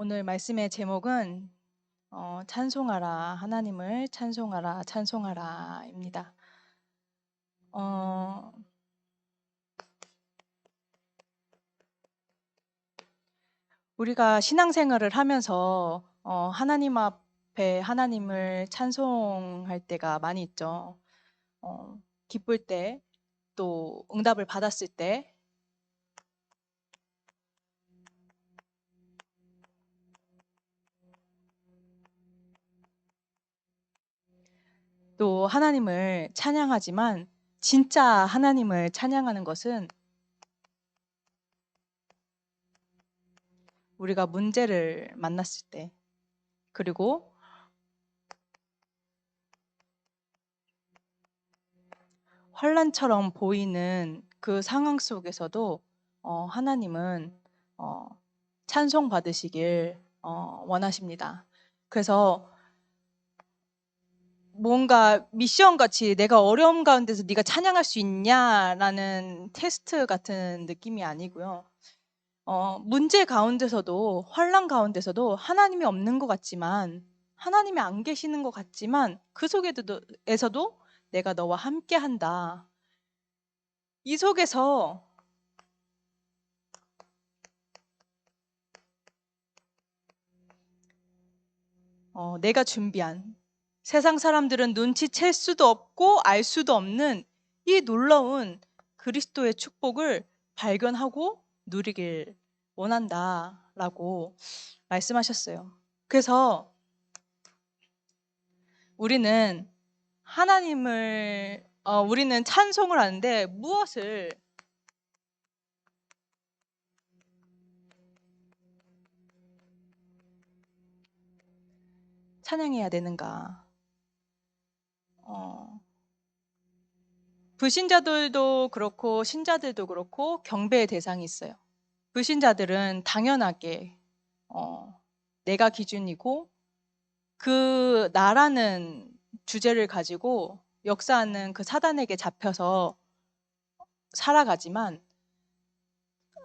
오늘 말씀의 제목은 찬송하라, 하나님을 찬송하라, 찬송하라입니다. 우리가 신앙생활을 하면서 하나님 앞에 하나님을 찬송할 때가 많이 있죠. 기쁠 때, 또 응답을 받았을 때, 또 하나님을 찬양하지만 진짜 하나님을 찬양하는 것은 우리가 문제를 만났을 때, 그리고 환란처럼 보이는 그 상황 속에서도 하나님은 찬송 받으시길 원하십니다. 그래서 뭔가 미션 같이 내가 어려움 가운데서 네가 찬양할 수 있냐라는 테스트 같은 느낌이 아니고요. 문제 가운데서도 환란 가운데서도 하나님이 없는 것 같지만, 하나님이 안 계시는 것 같지만 그 속에서도 내가 너와 함께 한다. 이 속에서 내가 준비한, 세상 사람들은 눈치챌 수도 없고 알 수도 없는 이 놀라운 그리스도의 축복을 발견하고 누리길 원한다라고 말씀하셨어요. 그래서 우리는 우리는 찬송을 하는데 무엇을 찬양해야 되는가? 불신자들도 그렇고 신자들도 그렇고 경배의 대상이 있어요. 불신자들은 당연하게 내가 기준이고 그 나라는 주제를 가지고 역사하는 그 사단에게 잡혀서 살아가지만,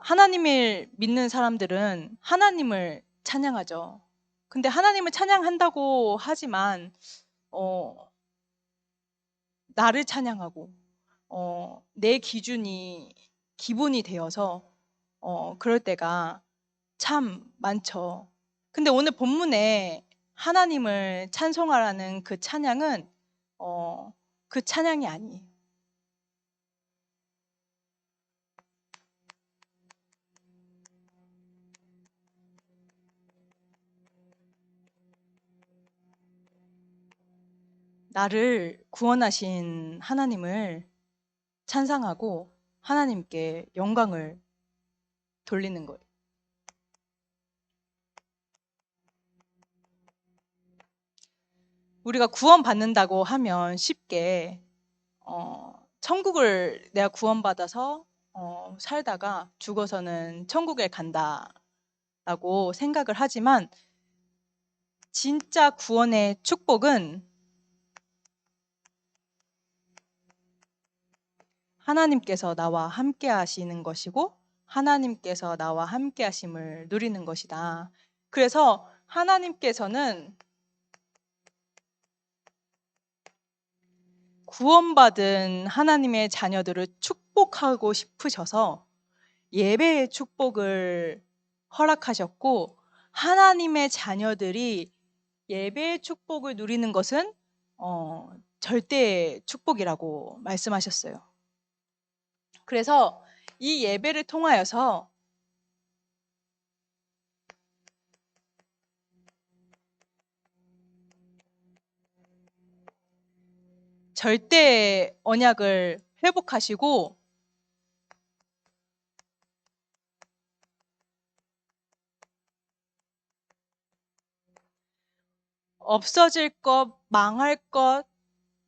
하나님을 믿는 사람들은 하나님을 찬양하죠. 근데 하나님을 찬양한다고 하지만 나를 찬양하고 내 기본이 되어서 그럴 때가 참 많죠. 근데 오늘 본문에 하나님을 찬송하라는 그 찬양은 그 찬양이 아니에요. 나를 구원하신 하나님을 찬양하고 하나님께 영광을 돌리는 거예요. 우리가 구원받는다고 하면 쉽게 천국을 내가 구원받아서 살다가 죽어서는 천국에 간다라고 생각을 하지만, 진짜 구원의 축복은 하나님께서 나와 함께 하시는 것이고 하나님께서 나와 함께 하심을 누리는 것이다. 그래서 하나님께서는 구원받은 하나님의 자녀들을 축복하고 싶으셔서 예배의 축복을 허락하셨고, 하나님의 자녀들이 예배의 축복을 누리는 것은 절대의 축복이라고 말씀하셨어요. 그래서 이 예배를 통하여서 절대 언약을 회복하시고 없어질 것, 망할 것,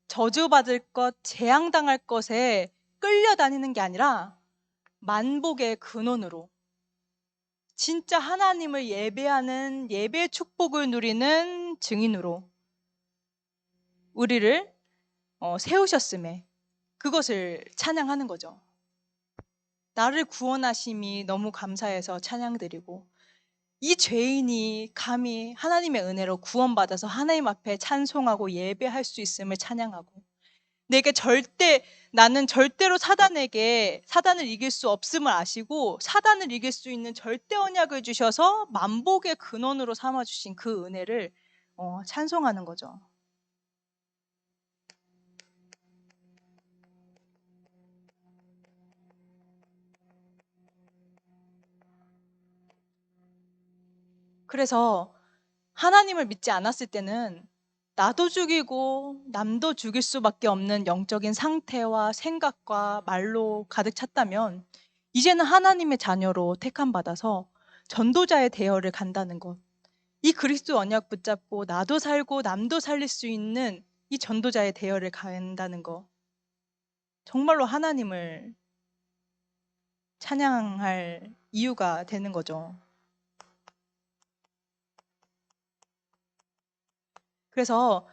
저주받을 것, 재앙당할 것에 끌려다니는 게 아니라 만복의 근원으로, 진짜 하나님을 예배하는 예배의 축복을 누리는 증인으로 우리를 세우셨음에 그것을 찬양하는 거죠. 나를 구원하심이 너무 감사해서 찬양드리고, 이 죄인이 감히 하나님의 은혜로 구원받아서 하나님 앞에 찬송하고 예배할 수 있음을 찬양하고, 나는 절대로 사단을 이길 수 없음을 아시고 사단을 이길 수 있는 절대 언약을 주셔서 만복의 근원으로 삼아주신 그 은혜를 찬송하는 거죠. 그래서 하나님을 믿지 않았을 때는 나도 죽이고 남도 죽일 수밖에 없는 영적인 상태와 생각과 말로 가득 찼다면, 이제는 하나님의 자녀로 택함받아서 전도자의 대열을 간다는 것, 이 그리스도 언약 붙잡고 나도 살고 남도 살릴 수 있는 이 전도자의 대열을 간다는 것, 정말로 하나님을 찬양할 이유가 되는 거죠. 그래서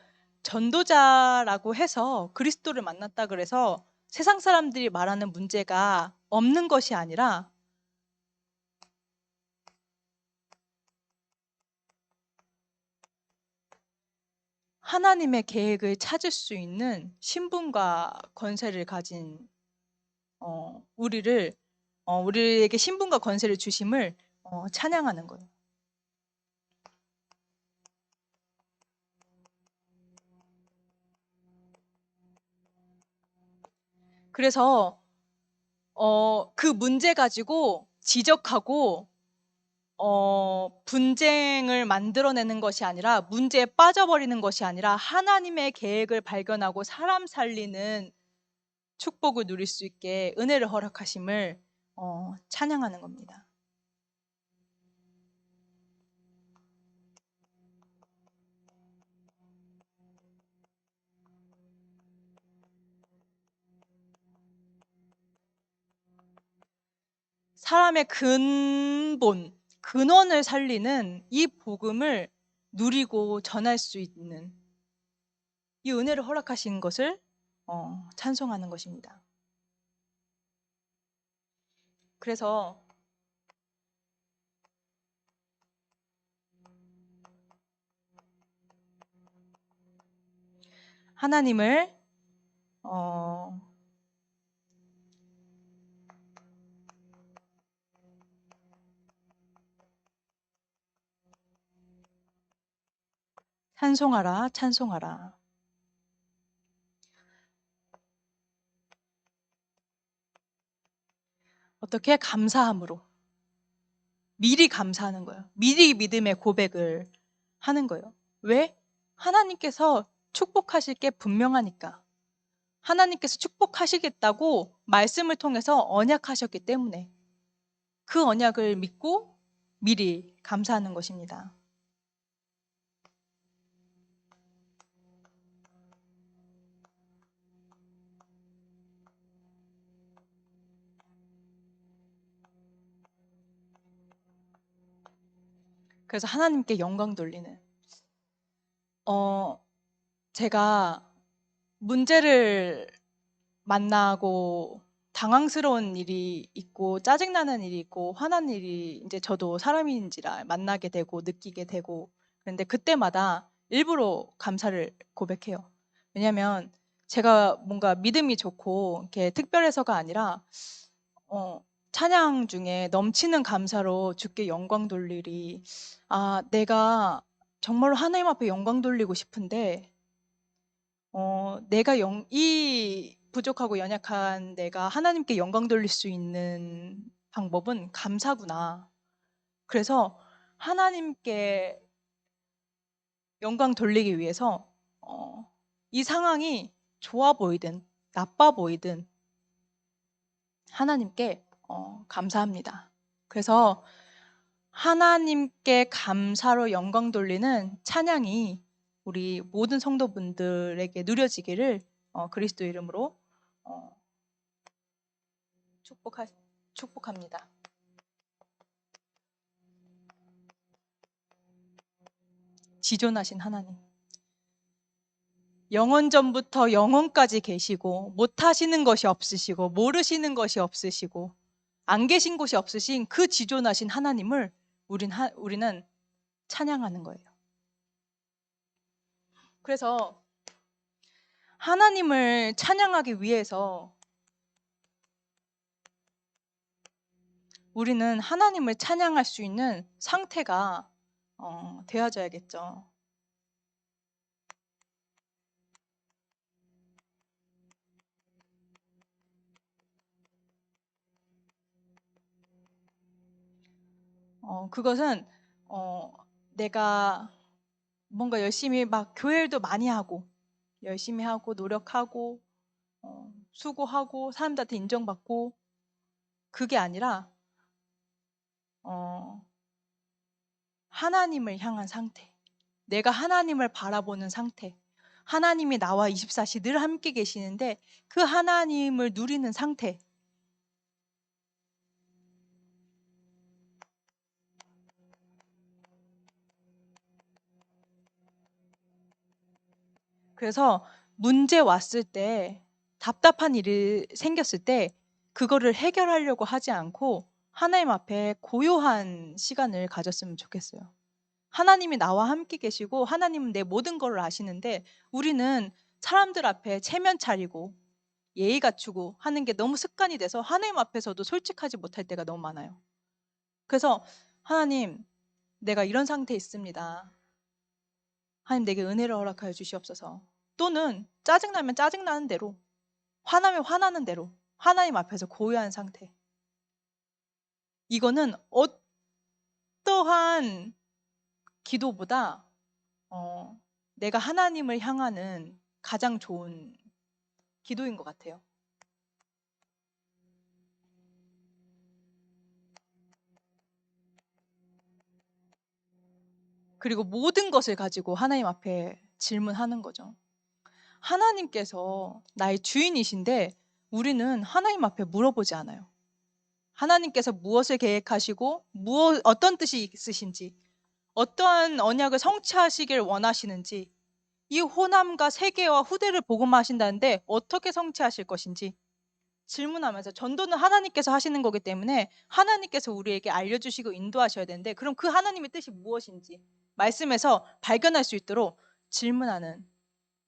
전도자라고 해서 그리스도를 만났다 그래서 세상 사람들이 말하는 문제가 없는 것이 아니라, 하나님의 계획을 찾을 수 있는 신분과 권세를 가진 우리에게 신분과 권세를 주심을 찬양하는 거예요. 그래서 그 문제 가지고 지적하고 분쟁을 만들어내는 것이 아니라, 문제에 빠져버리는 것이 아니라 하나님의 계획을 발견하고 사람 살리는 축복을 누릴 수 있게 은혜를 허락하심을 찬양하는 겁니다. 사람의 근원을 살리는 이 복음을 누리고 전할 수 있는 이 은혜를 허락하신 것을 찬송하는 것입니다. 그래서 하나님을 찬송하라, 찬송하라. 어떻게? 감사함으로. 미리 감사하는 거예요. 미리 믿음의 고백을 하는 거예요. 왜? 하나님께서 축복하실 게 분명하니까. 하나님께서 축복하시겠다고 말씀을 통해서 언약하셨기 때문에 그 언약을 믿고 미리 감사하는 것입니다. 그래서 하나님께 영광 돌리는, 제가 문제를 만나고 당황스러운 일이 있고 짜증나는 일이 있고 화난 일이 이제 저도 사람인지라 만나게 되고 느끼게 되고, 그런데 그때마다 일부러 감사를 고백해요. 왜냐하면 제가 뭔가 믿음이 좋고 이렇게 특별해서가 아니라 찬양 중에 넘치는 감사로 주께 영광 돌리리, 내가 정말로 하나님 앞에 영광 돌리고 싶은데 내가 이 부족하고 연약한 내가 하나님께 영광 돌릴 수 있는 방법은 감사구나. 그래서 하나님께 영광 돌리기 위해서 이 상황이 좋아 보이든 나빠 보이든 하나님께 감사합니다. 그래서 하나님께 감사로 영광 돌리는 찬양이 우리 모든 성도분들에게 누려지기를 그리스도 이름으로 축복합니다. 지존하신 하나님, 영원전부터 영원까지 계시고 못하시는 것이 없으시고 모르시는 것이 없으시고 안 계신 곳이 없으신 그 지존하신 하나님을 우리는 찬양하는 거예요. 그래서 하나님을 찬양하기 위해서 우리는 하나님을 찬양할 수 있는 상태가 되어져야겠죠. 그것은 내가 뭔가 열심히 막 교회도 많이 하고 열심히 하고 노력하고 수고하고 사람들한테 인정받고 그게 아니라 하나님을 향한 상태, 내가 하나님을 바라보는 상태, 하나님이 나와 24시 늘 함께 계시는데 그 하나님을 누리는 상태. 그래서 문제 왔을 때, 답답한 일이 생겼을 때 그거를 해결하려고 하지 않고 하나님 앞에 고요한 시간을 가졌으면 좋겠어요. 하나님이 나와 함께 계시고 하나님은 내 모든 걸 아시는데 우리는 사람들 앞에 체면 차리고 예의 갖추고 하는 게 너무 습관이 돼서 하나님 앞에서도 솔직하지 못할 때가 너무 많아요. 그래서 하나님, 내가 이런 상태에 있습니다. 하나님, 내게 은혜를 허락하여 주시옵소서. 또는 짜증나면 짜증나는 대로, 화나면 화나는 대로 하나님 앞에서 고요한 상태. 이거는 어떠한 기도보다 내가 하나님을 향하는 가장 좋은 기도인 것 같아요. 그리고 모든 것을 가지고 하나님 앞에 질문하는 거죠. 하나님께서 나의 주인이신데 우리는 하나님 앞에 물어보지 않아요. 하나님께서 무엇을 계획하시고 어떤 뜻이 있으신지, 어떠한 언약을 성취하시길 원하시는지, 이 호남과 세계와 후대를 복음하신다는데 어떻게 성취하실 것인지 질문하면서, 전도는 하나님께서 하시는 거기 때문에 하나님께서 우리에게 알려주시고 인도하셔야 되는데, 그럼 그 하나님의 뜻이 무엇인지 말씀에서 발견할 수 있도록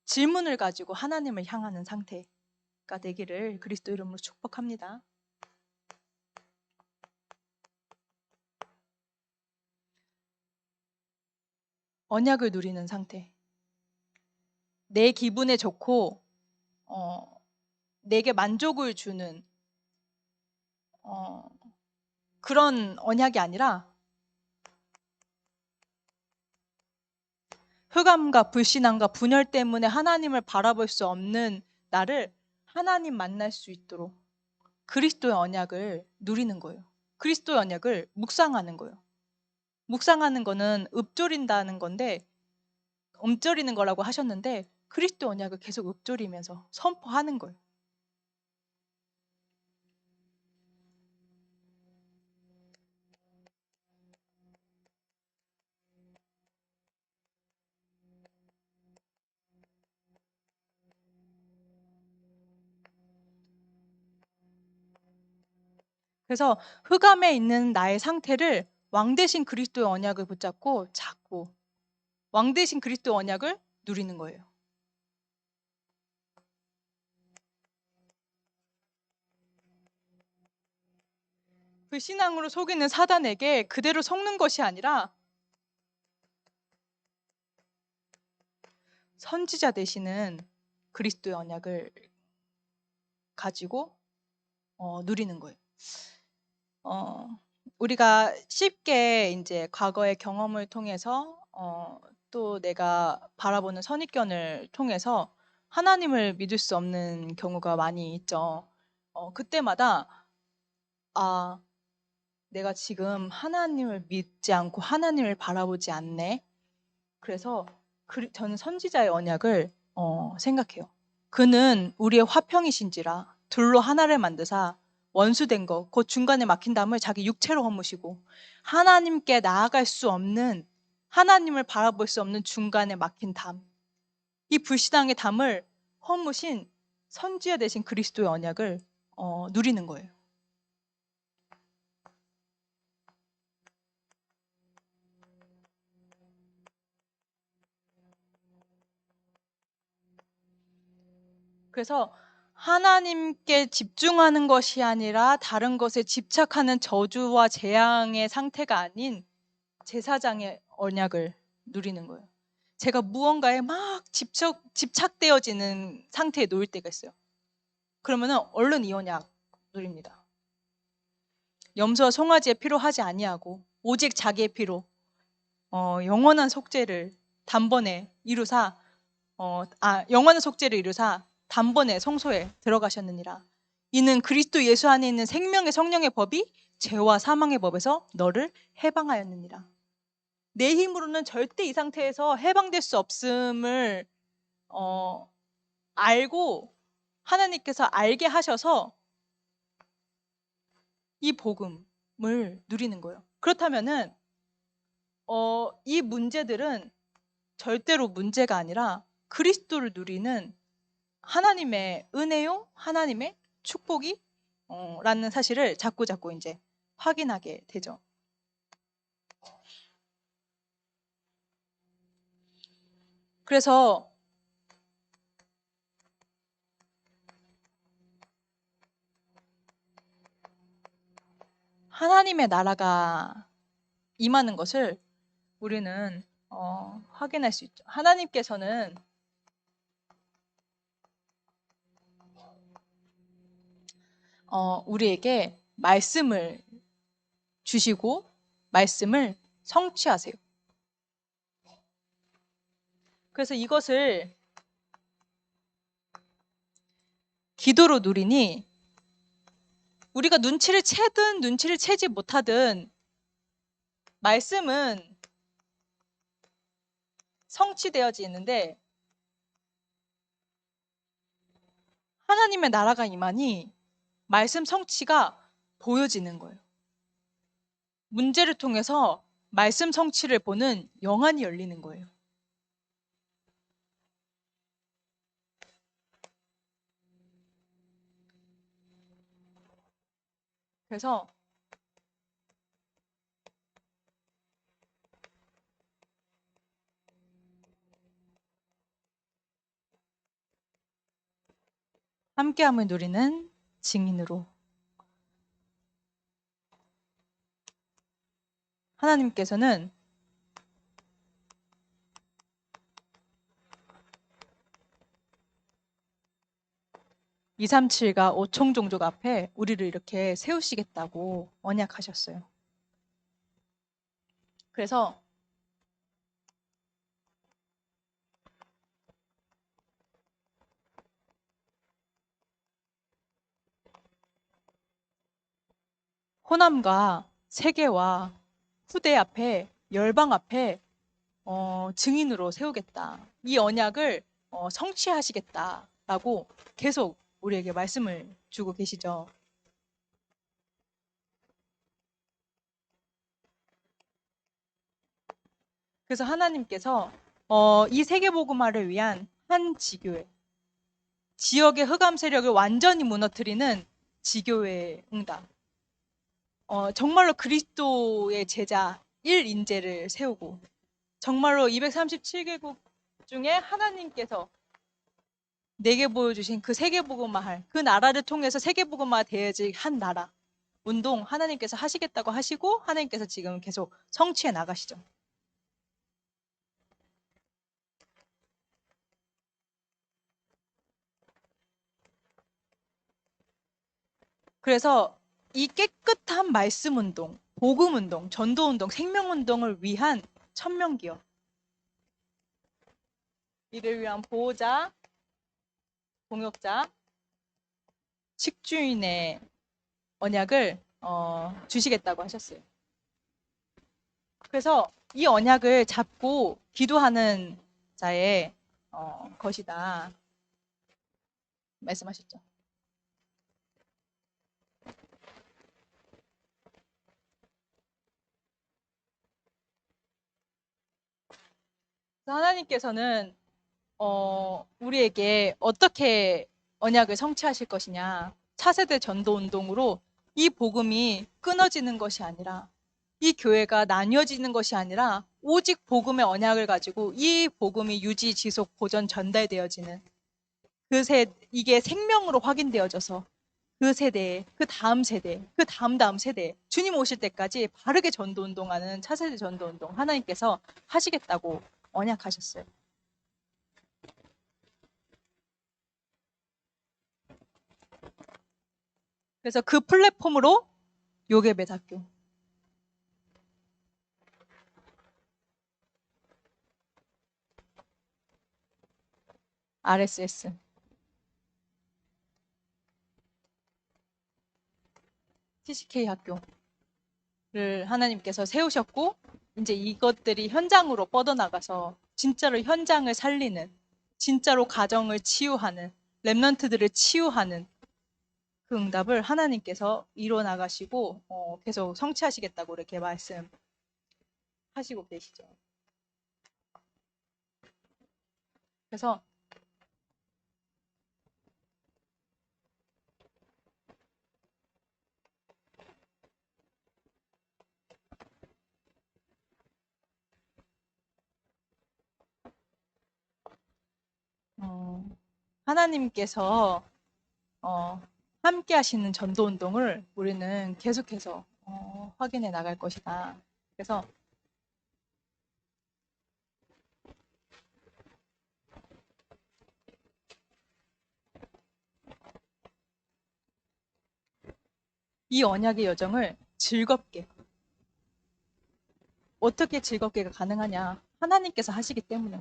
질문을 가지고 하나님을 향하는 상태가 되기를 그리스도 이름으로 축복합니다. 언약을 누리는 상태. 내 기분에 좋고 내게 만족을 주는 그런 언약이 아니라 흑암과 불신앙과 분열 때문에 하나님을 바라볼 수 없는 나를 하나님 만날 수 있도록 그리스도의 언약을 누리는 거예요. 그리스도의 언약을 묵상하는 거예요. 묵상하는 거는 읊조린다는 건데, 읊조리는 거라고 하셨는데 그리스도의 언약을 계속 읊조리면서 선포하는 거예요. 그래서 흑암에 있는 나의 상태를 왕 대신 그리스도의 언약을 붙잡고 잡고 왕 대신 그리스도의 언약을 누리는 거예요. 그 신앙으로 속이는 사단에게 그대로 속는 것이 아니라 선지자 되시는 그리스도의 언약을 가지고 누리는 거예요. 우리가 쉽게 이제 과거의 경험을 통해서 또 내가 바라보는 선입견을 통해서 하나님을 믿을 수 없는 경우가 많이 있죠. 그때마다 내가 지금 하나님을 믿지 않고 하나님을 바라보지 않네. 그래서 저는 선지자의 언약을 생각해요. 그는 우리의 화평이신지라 둘로 하나를 만드사 원수된 것, 곧 중간에 막힌 담을 자기 육체로 허무시고 하나님께 나아갈 수 없는, 하나님을 바라볼 수 없는 중간에 막힌 담, 이 불신앙의 담을 허무신 선지자 되신 그리스도의 언약을 누리는 거예요. 그래서 하나님께 집중하는 것이 아니라 다른 것에 집착하는 저주와 재앙의 상태가 아닌 제사장의 언약을 누리는 거예요. 제가 무언가에 막 집착되어지는 상태에 놓일 때가 있어요. 그러면은 얼른 이 언약 누립니다. 염소와 송아지의 피로 하지 아니하고 오직 자기의 피로 영원한 속죄를 단번에 이루사 영원한 속죄를 이루사 단번에 성소에 들어가셨느니라. 이는 그리스도 예수 안에 있는 생명의 성령의 법이 죄와 사망의 법에서 너를 해방하였느니라. 내 힘으로는 절대 이 상태에서 해방될 수 없음을 알고 하나님께서 알게 하셔서 이 복음을 누리는 거예요. 그렇다면은 이 문제들은 절대로 문제가 아니라 그리스도를 누리는 하나님의 은혜요, 하나님의 축복이 라는 사실을 자꾸 이제 확인하게 되죠. 그래서 하나님의 나라가 임하는 것을 우리는 확인할 수 있죠. 하나님께서는 우리에게 말씀을 주시고 말씀을 성취하세요. 그래서 이것을 기도로 누리니 우리가 눈치를 채든 눈치를 채지 못하든 말씀은 성취되어지 있는데 하나님의 나라가 임하니 말씀 성취가 보여지는 거예요. 문제를 통해서 말씀 성취를 보는 영안이 열리는 거예요. 그래서 함께함을 누리는 증인으로 하나님께서는 237과 5총 종족 앞에 우리를 이렇게 세우시겠다고 언약하셨어요. 그래서 호남과 세계와 후대 앞에 열방 앞에 증인으로 세우겠다. 이 언약을 성취하시겠다라고 계속 우리에게 말씀을 주고 계시죠. 그래서 하나님께서 이 세계복음화를 위한 한 지교회, 지역의 흑암 세력을 완전히 무너뜨리는 지교회의 응답, 정말로 그리스도의 제자 1인제를 세우고 정말로 237개국 중에 하나님께서 내게 보여주신 그 세계복음화할 그 나라를 통해서 세계복음화 되어질 한 나라 운동 하나님께서 하시겠다고 하시고 하나님께서 지금 계속 성취해 나가시죠. 그래서 이 깨끗한 말씀 운동, 복음 운동, 전도 운동, 생명 운동을 위한 천명기업, 이를 위한 보호자, 동역자, 식주인의 언약을 주시겠다고 하셨어요. 그래서 이 언약을 잡고 기도하는 자의 것이다 말씀하셨죠. 하나님께서는 우리에게 어떻게 언약을 성취하실 것이냐, 차세대 전도 운동으로 이 복음이 끊어지는 것이 아니라 이 교회가 나뉘어지는 것이 아니라 오직 복음의 언약을 가지고 이 복음이 유지, 지속, 보존, 전달되어지는 이게 생명으로 확인되어져서 그 세대, 그 다음 세대, 그 다음 세대, 주님 오실 때까지 바르게 전도운동하는 차세대 전도운동 하나님께서 하시겠다고 언약하셨어요. 그래서 그 플랫폼으로 요괴배학교, RSS, TCK 학교를 하나님께서 세우셨고, 이제 이것들이 현장으로 뻗어나가서 진짜로 현장을 살리는, 진짜로 가정을 치유하는, 렘넌트들을 치유하는 그 응답을 하나님께서 이뤄 나가시고 계속 성취하시겠다고 이렇게 말씀하시고 계시죠. 그래서 하나님께서 함께 하시는 전도 운동을 우리는 계속해서 확인해 나갈 것이다. 그래서 이 언약의 여정을 즐겁게, 어떻게 즐겁게가 가능하냐? 하나님께서 하시기 때문에.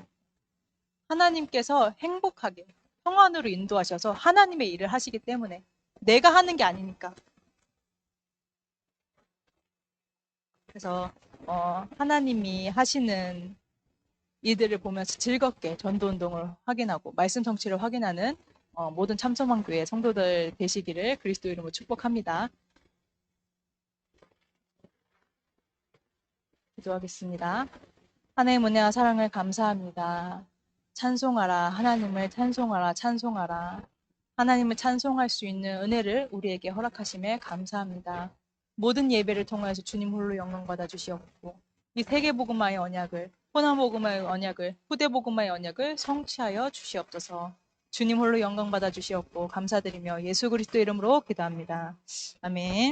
하나님께서 행복하게 평안으로 인도하셔서 하나님의 일을 하시기 때문에, 내가 하는 게 아니니까. 그래서 하나님이 하시는 이들을 보면서 즐겁게 전도운동을 확인하고 말씀 성취를 확인하는 모든 참소망교회 성도들 되시기를 그리스도 이름으로 축복합니다. 기도하겠습니다. 하나님 은혜와 사랑을 감사합니다. 찬송하라, 하나님을 찬송하라, 찬송하라. 하나님을 찬송할 수 있는 은혜를 우리에게 허락하심에 감사합니다. 모든 예배를 통하여서 주님 홀로 영광 받아 주시옵고, 이 세계복음화의 언약을, 호남복음화의 언약을, 후대복음화의 언약을 성취하여 주시옵소서. 주님 홀로 영광 받아 주시옵고 감사드리며 예수 그리스도 이름으로 기도합니다. 아멘.